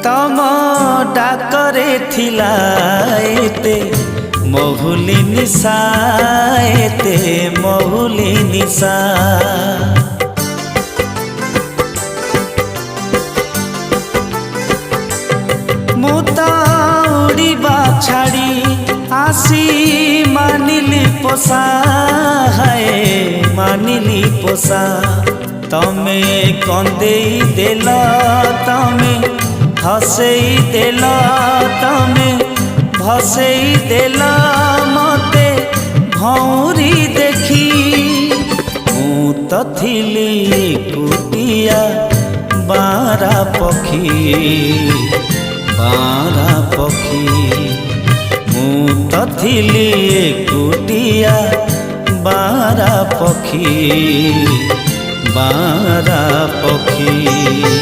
तम डाकरे थिला एते महुली निशा एते महुली निशा मुता उड़ीबा छाड़ी आसी मानिली पोसा है मानिली पोसा तमे कंदेई देल तमे हसेई देल तमे भसेई देल मते भौरी देखी मु तो थिली कुटिया बारा पखी बारा पखी मु तो थिली कुटिया बारा पखी बारा पखी।